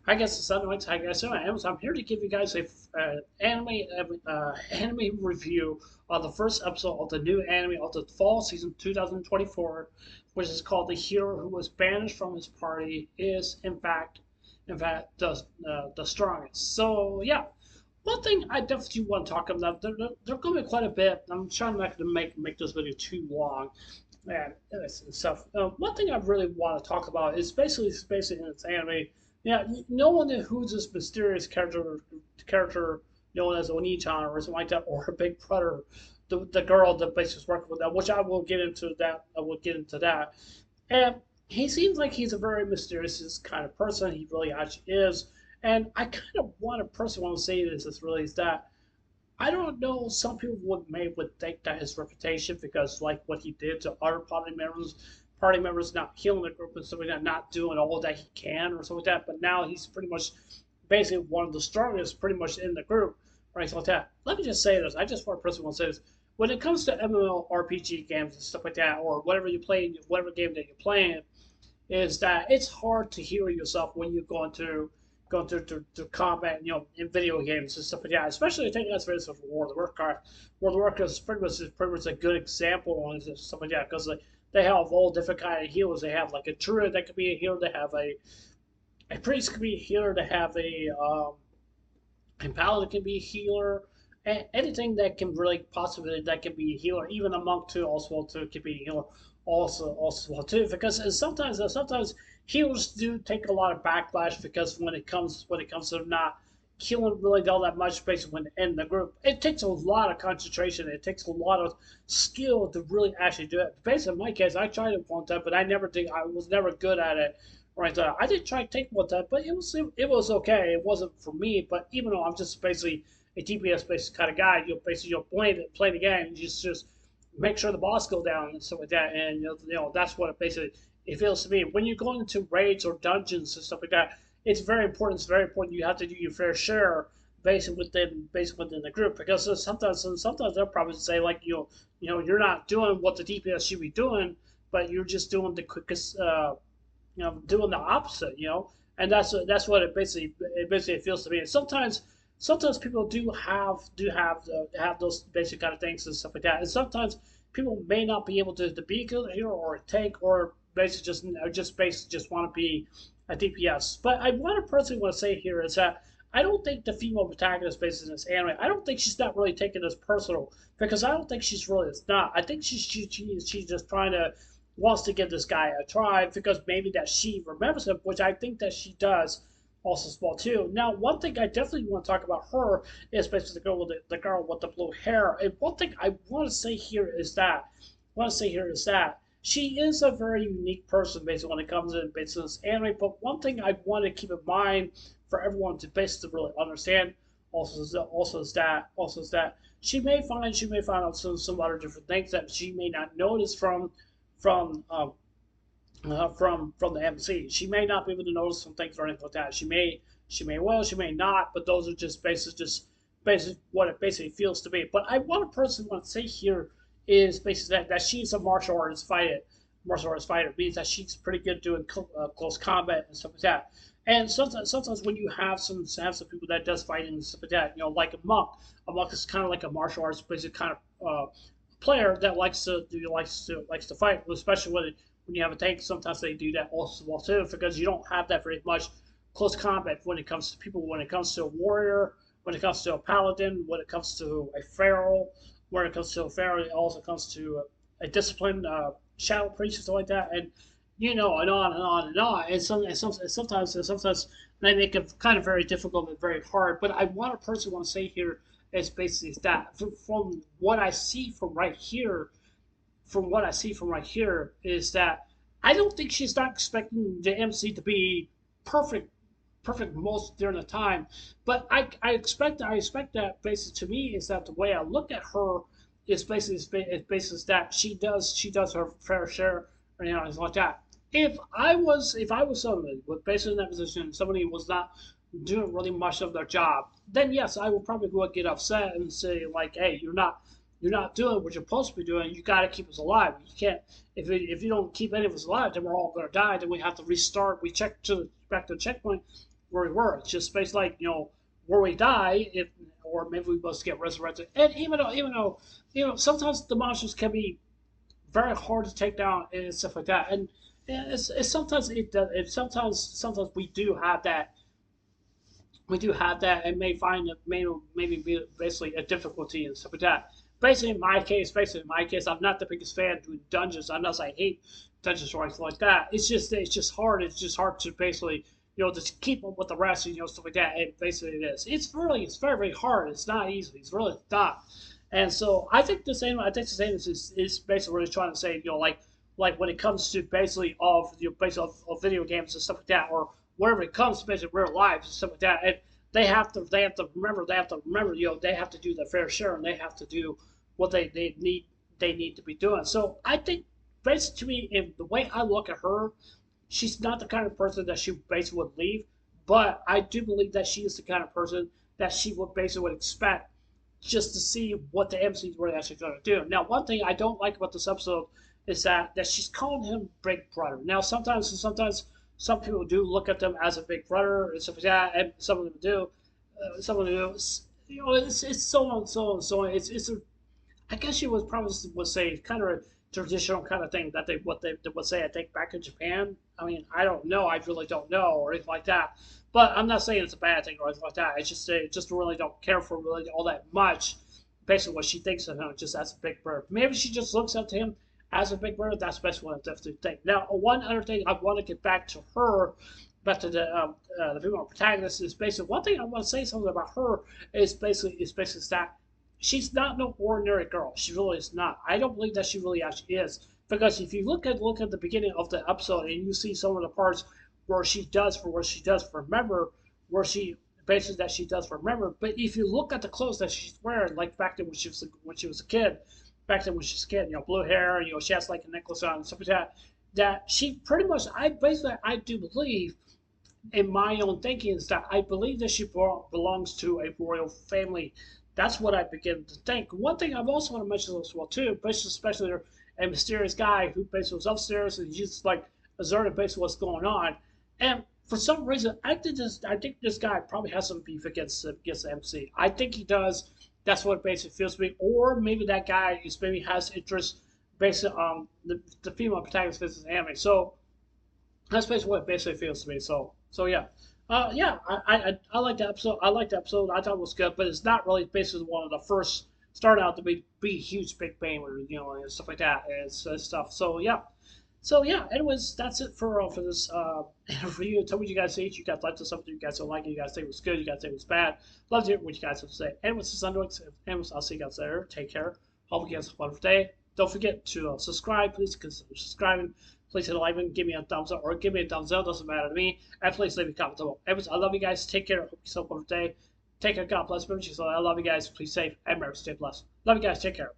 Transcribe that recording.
I guess it's annoying. I guess so. I'm here to give you guys a anime review of the first episode of the new anime of the fall season 2024, which is called "The Hero Who Was Banished from His Party Is in fact, the strongest." So yeah, one thing I definitely want to talk about. They're going to be quite a bit. I'm trying not to make this video too long and stuff. One thing I really want to talk about is basically in this anime. Yeah, no one who's this mysterious character known as Oni-chan or something like that, or her big brother, the girl that basically is working with that, which I will get into that. I will get into that. And he seems like he's a very mysterious kind of person. He really actually is. And I kind of want to personally want to say this is really is that I don't know. Some people would think that his reputation, because like what he did to other party members not healing the group and stuff like that, not doing all that he can or something like that. But now he's pretty much basically one of the strongest, pretty much in the group, right? So like that. Let me just say this. I just want to personally want to say this. When it comes to MMORPG games and stuff like that, or whatever you play, whatever game that you're playing, is that it's hard to heal yourself when you're going through to combat, in video games and stuff like that. Especially taking us for instance for World of Warcraft. World of Warcraft is pretty much a good example on stuff like that because they have all different kind of healers. They have like a druid that could be a healer. They have a priest could be a healer. They have a paladin can be a healer. Anything that can really possibly that can be a healer, even a monk too, also too can be a healer, also too. Because sometimes healers do take a lot of backlash because when it comes to not killing really all that much basically when in the group, it takes a lot of concentration. It takes a lot of skill to really actually do it. Basically, in my case, I tried it one time, but I never did. I was never good at it. Right, I did try to take one time, but it was okay. It wasn't for me. But even though I'm just basically a DPS based kind of guy, you'll play the game, and just make sure the boss go down and stuff like that, and that's what it basically it feels to me. When you're going into raids or dungeons and stuff like that, it's very important. It's very important. You have to do your fair share basically within the group because sometimes they'll probably say like you're not doing what the DPS should be doing, but you're just doing the quickest doing the opposite, and that's what it basically feels to me. And sometimes people do have those basic kind of things and stuff like that, and sometimes people may not be able to be a good hero or a tank or basically just want to be a DPS. But I want to personally want to say here is that I don't think the female protagonist based in this anime. I don't think she's not really taking this personal because I don't think she's really. It's not. I think she's just trying to wants to give this guy a try because maybe that she remembers him, which I think that she does also as well too. Now, one thing I definitely want to talk about her is basically the girl with the blue hair. And one thing I want to say here is that she is a very unique person basically when it comes to basically this anime. But one thing I want to keep in mind for everyone to basically really understand also is that she may find out some other different things that she may not notice from from the MC. She may not be able to notice some things or anything like that. She may not, but those are just basically what it basically feels to me. But I personally want to say here is basically that she's a martial artist fighter. Martial artist fighter means that she's pretty good doing close combat and stuff like that. And sometimes when you have some people that does fighting and stuff like that, like a monk is kind of like a martial arts basically kind of player that likes to fight, especially when you have a tank. Sometimes they do that also well too, because you don't have that very much close combat when it comes to people. When it comes to a warrior, when it comes to a paladin, when it comes to a feral, it also comes to a disciplined shadow priest or something like that, and and on and on and on. And sometimes they make it kind of very difficult and very hard. But I personally want to say here is basically that from what I see from right here is that I don't think she's not expecting the MC to be perfect most during the time. But I expect that basically to me is that the way I look at her is basically that she does her fair share or things like that. If I was somebody with basically in that position, somebody who was not doing really much of their job, then yes, I would probably go get upset and say like, hey, you're not doing what you're supposed to be doing. You got to keep us alive. You can't if you don't keep any of us alive, then we're all going to die. Then we have to restart. We check back to the checkpoint. where we were. It's just basically like, where we die, if or maybe we must get resurrected. And even though sometimes the monsters can be very hard to take down and stuff like that. And it's sometimes it does. Sometimes we do have that and may find it maybe be basically a difficulty and stuff like that. Basically in my case, I'm not the biggest fan of doing dungeons. I'm not saying I hate dungeons or anything like that. It's just hard. It's just hard to basically just keep up with the rest and stuff like that. And basically it is. It's very very hard. It's not easy. It's really not. And so I think the same is basically what it's trying to say. Like when it comes to basically basically of video games and stuff like that, or wherever it comes to basically real life and stuff like that. And they have to remember, they have to do their fair share, and they have to do what they need to be doing. So I think basically to me, if the way I look at her, she's not the kind of person that she basically would leave, but I do believe that she is the kind of person that she would expect just to see what the MC is really actually going to do. Now, one thing I don't like about this episode is that she's calling him Big Brother. Now, sometimes some people do look at them as a big brother and stuff like that, and some of them do. Some of them do. It's so on, so on, so on. It's a, I guess you would say kind of a traditional kind of thing that they would say. I think back in Japan. I mean, I don't know. I really don't know or anything like that. But I'm not saying it's a bad thing or anything like that. It's just really don't care for really all that much. Basically, what she thinks of him just as a big brother. Maybe she just looks up to him as a big brother. That's basically what I definitely think. Now, one other thing I want to get back to her, back to the female protagonist, is basically one thing I want to say something about her is basically that she's not no ordinary girl. She really is not. I don't believe that she really actually is, because if you look at the beginning of the episode and you see some of the parts where she does remember, where she basically that she does remember. But if you look at the clothes that she's wearing, like back then when she was a kid, blue hair, she has like a necklace on and stuff like that. That she pretty much, I do believe, in my own thinking, is that I believe that she belongs to a royal family. That's what I begin to think. One thing I've also want to mention as well too, especially a mysterious guy who basically was upstairs and he's just like observing basically what's going on. And for some reason, I think this guy probably has some beef against the MC. I think he does. That's what it basically feels to me. Or maybe that guy has interest based on the female protagonist versus anime. So that's basically what it basically feels to me. So yeah. Yeah, I like the episode. I like the episode. I thought it was good, but it's not really basically one of the first start out to be huge big banger, and stuff like that and stuff. So yeah. So yeah, anyways, that's it for this interview. Tell me what you guys think. You guys like this stuff? You guys don't like it? You guys think it was good? You guys think it was bad? Love to hear what you guys have to say. Anyways, this is Underwings. Anyways, I'll see you guys later. Take care. Hope you guys have a wonderful day. Don't forget to subscribe. Please consider subscribing. Please hit a like button, give me a thumbs up, or give me a thumbs down. Doesn't matter to me. And please leave a comment below. Anyways, I love you guys. Take care. Hope you have a wonderful day. Take care. God bless. I love you guys. Please safe and stay blessed. Love you guys. Take care.